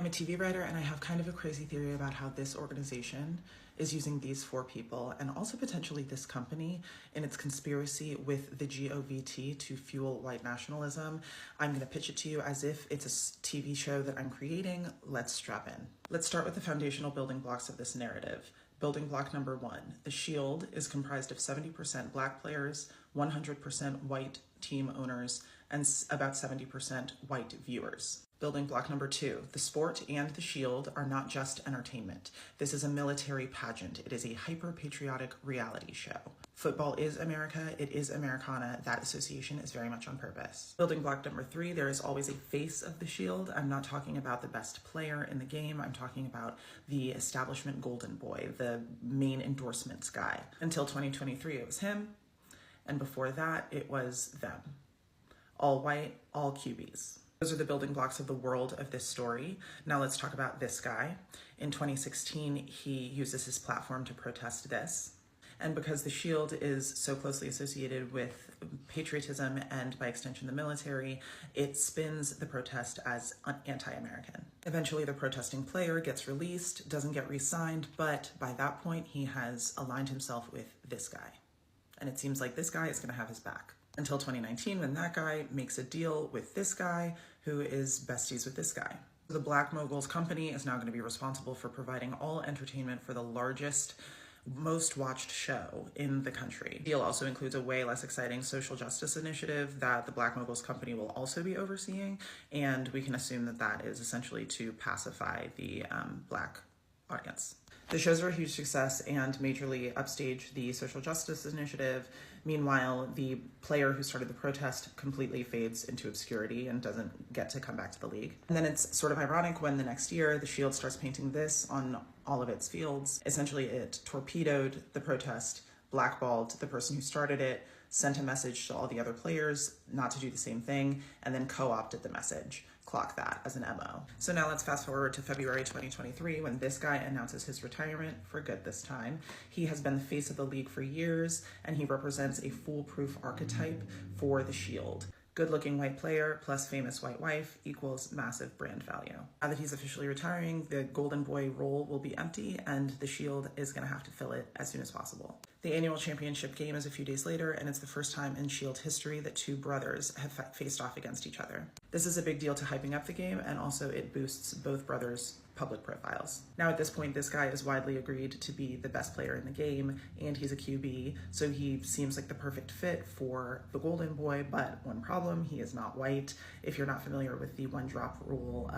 I'm a TV writer and I have kind of a crazy theory about how this organization is using these four people and also potentially this company in its conspiracy with the GOVT to fuel white nationalism. I'm going to pitch it to you as if it's a TV show that I'm creating. Let's strap in. Let's start with the foundational building blocks of this narrative. Building block number one, the Shield is comprised of 70% Black players, 100% white team owners, and about 70% white viewers. Building block number two, the sport and the Shield are not just entertainment. This is a military pageant. It is a hyper-patriotic reality show. Football is America. It is Americana. That association is very much on purpose. Building block number three, there is always a face of the Shield. I'm not talking about the best player in the game. I'm talking about the establishment golden boy, the main endorsements guy. Until 2023, it was him. And before that, it was them. All white, all QBs. Those are the building blocks of the world of this story. Now let's talk about this guy. In 2016, he uses his platform to protest this. And because the Shield is so closely associated with patriotism and by extension the military, it spins the protest as anti-American. Eventually the protesting player gets released, doesn't get re-signed, but by that point he has aligned himself with this guy. And it seems like this guy is gonna have his back. Until 2019, when that guy makes a deal with this guy who is besties with this guy. The Black Moguls company is now going to be responsible for providing all entertainment for the largest, most watched show in the country. The deal also includes a way less exciting social justice initiative that the Black Moguls company will also be overseeing, and we can assume that that is essentially to pacify the Black audience. The shows are a huge success and majorly upstage the social justice initiative. Meanwhile, the player who started the protest completely fades into obscurity and doesn't get to come back to the league. And then it's sort of ironic when the next year the Shield starts painting this on all of its fields. Essentially, it torpedoed the protest, blackballed the person who started it, sent a message to all the other players not to do the same thing, and then co-opted the message. Clock that as an MO. So now let's fast forward to February 2023 when this guy announces his retirement for good this time. He has been the face of the league for years and he represents a foolproof archetype for the Shield. Good-looking white player plus famous white wife equals massive brand value. Now that he's officially retiring, the Golden Boy role will be empty and the Shield is going to have to fill it as soon as possible. The annual championship game is a few days later, and it's the first time in Shield history that two brothers have faced off against each other. This is a big deal to hyping up the game, and also it boosts both brothers' public profiles. Now at this point, this guy is widely agreed to be the best player in the game, and he's a QB, so he seems like the perfect fit for the Golden Boy, but one problem, he is not white. If you're not familiar with the one-drop rule,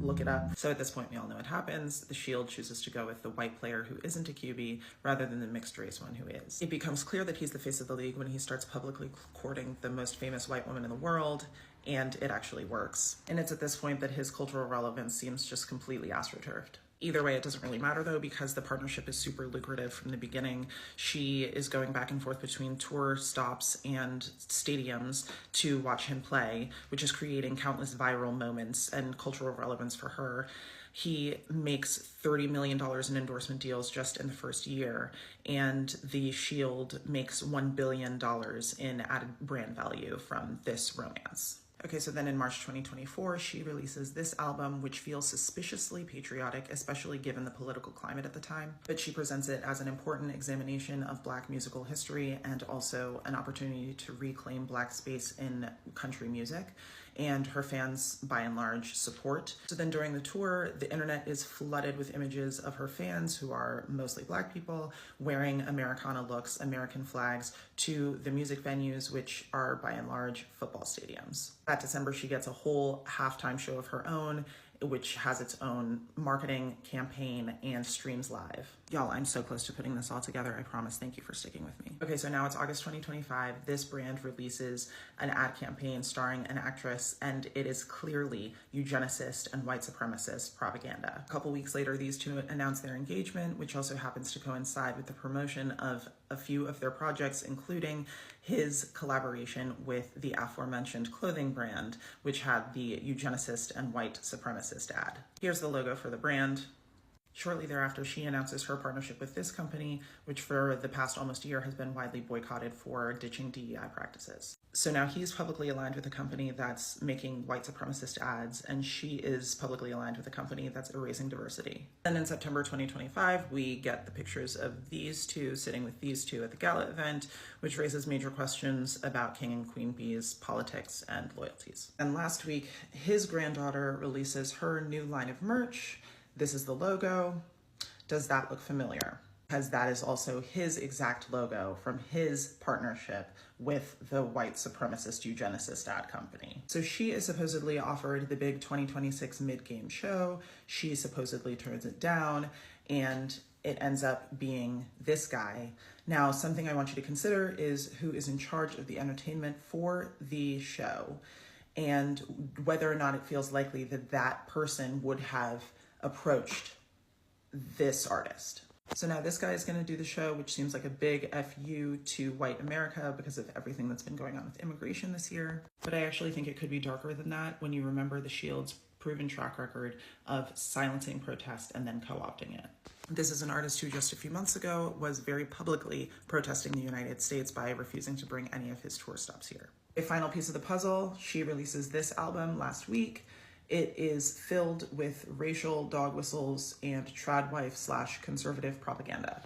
look it up. So at this point, we all know what happens. The Shield chooses to go with the white player who isn't a QB, rather than the mixed-race one who is. It becomes clear that he's the face of the league when he starts publicly courting the most famous white woman in the world, and it actually works. And it's at this point that his cultural relevance seems just completely astroturfed. Either way, it doesn't really matter though, because the partnership is super lucrative from the beginning. She is going back and forth between tour stops and stadiums to watch him play, which is creating countless viral moments and cultural relevance for her. He makes $30 million in endorsement deals just in the first year, and the Shield makes $1 billion in added brand value from this romance. Okay, so then in March 2024, she releases this album, which feels suspiciously patriotic, especially given the political climate at the time. But she presents it as an important examination of Black musical history and also an opportunity to reclaim Black space in country music. And her fans, by and large, support. So then during the tour, the internet is flooded with images of her fans, who are mostly Black people, wearing Americana looks, American flags, to the music venues, which are by and large football stadiums. That December, she gets a whole halftime show of her own, which has its own marketing campaign and streams live. Y'all, I'm so close to putting this all together, I promise. Thank you for sticking with me. Okay, so now it's August 2025. This brand releases an ad campaign starring an actress, and it is clearly eugenicist and white supremacist propaganda. A couple weeks later, these two announce their engagement, which also happens to coincide with the promotion of a few of their projects, including his collaboration with the aforementioned clothing brand, which had the eugenicist and white supremacist ad. Here's the logo for the brand. Shortly thereafter, she announces her partnership with this company, which for the past almost year has been widely boycotted for ditching DEI practices. So now he's publicly aligned with a company that's making white supremacist ads, and she is publicly aligned with a company that's erasing diversity. And in September 2025, we get the pictures of these two sitting with these two at the gala event, which raises major questions about King and Queen Bee's politics and loyalties. And last week, his granddaughter releases her new line of merch. This is the logo. Does that look familiar? Because that is also his exact logo from his partnership with the white supremacist eugenicist ad company. So she is supposedly offered the big 2026 mid-game show. She supposedly turns it down, and it ends up being this guy. Now, something I want you to consider is who is in charge of the entertainment for the show, and whether or not it feels likely that that person would have approached this artist. So now this guy is going to do the show, which seems like a big FU to white America because of everything that's been going on with immigration this year. But I actually think it could be darker than that when you remember the Shield's proven track record of silencing protest and then co-opting it. This is an artist who just a few months ago was very publicly protesting the United States by refusing to bring any of his tour stops here. A final piece of the puzzle, she releases this album last week. It is filled with racial dog whistles and tradwife/conservative propaganda.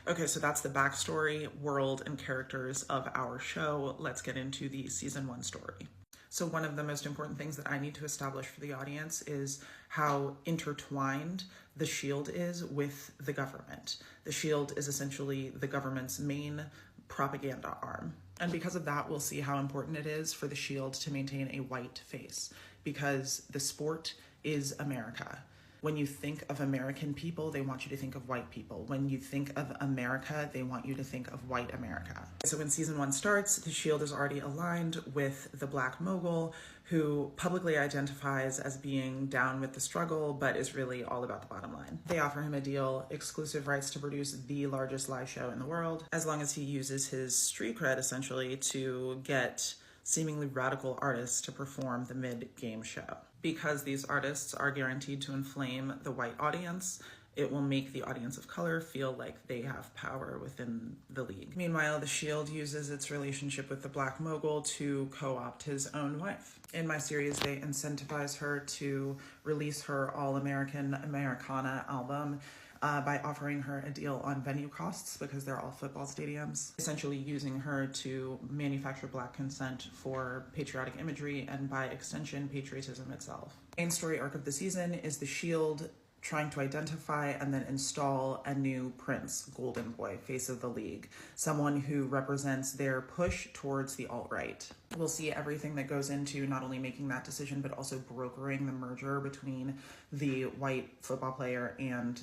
Okay, so that's the backstory, world, and characters of our show. Let's get into the season 1 story. So one of the most important things that I need to establish for the audience is how intertwined the Shield is with the government. The Shield is essentially the government's main propaganda arm. And because of that, we'll see how important it is for the Shield to maintain a white face, because the sport is America. When you think of American people, they want you to think of white people. When you think of America, they want you to think of white America. So when season 1 starts, the Shield is already aligned with the Black Mogul, who publicly identifies as being down with the struggle, but is really all about the bottom line. They offer him a deal, exclusive rights to produce the largest live show in the world, as long as he uses his street cred, essentially, to get seemingly radical artists to perform the mid-game show. Because these artists are guaranteed to inflame the white audience, it will make the audience of color feel like they have power within the league. Meanwhile, the Shield uses its relationship with the Black Mogul to co-opt his own wife. In my series, they incentivize her to release her All-American Americana album by offering her a deal on venue costs, because they're all football stadiums, essentially using her to manufacture Black consent for patriotic imagery and, by extension, patriotism itself. Main story arc of the season is the Shield trying to identify and then install a new prince, Golden Boy, face of the league, someone who represents their push towards the alt-right. We'll see everything that goes into not only making that decision, but also brokering the merger between the white football player and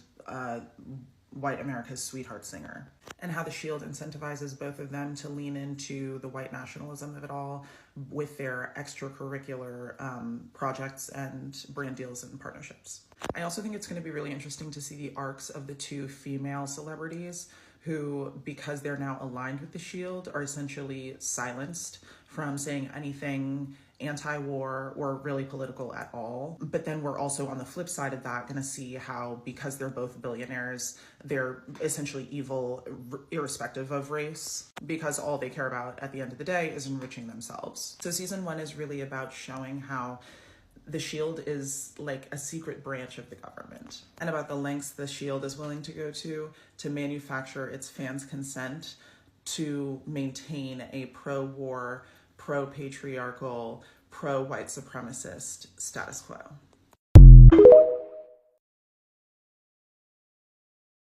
white America's sweetheart singer, and how the Shield incentivizes both of them to lean into the white nationalism of it all with their extracurricular projects and brand deals and partnerships. I also think it's going to be really interesting to see the arcs of the two female celebrities who, because they're now aligned with the Shield, are essentially silenced from saying anything anti-war or really political at all. But then we're also, on the flip side of that, going to see how, because they're both billionaires, they're essentially evil irrespective of race, because all they care about at the end of the day is enriching themselves. So season 1 is really about showing how the Shield is like a secret branch of the government, and about the lengths the Shield is willing to go to manufacture its fans' consent to maintain a pro-war, pro-patriarchal, pro-white supremacist status quo.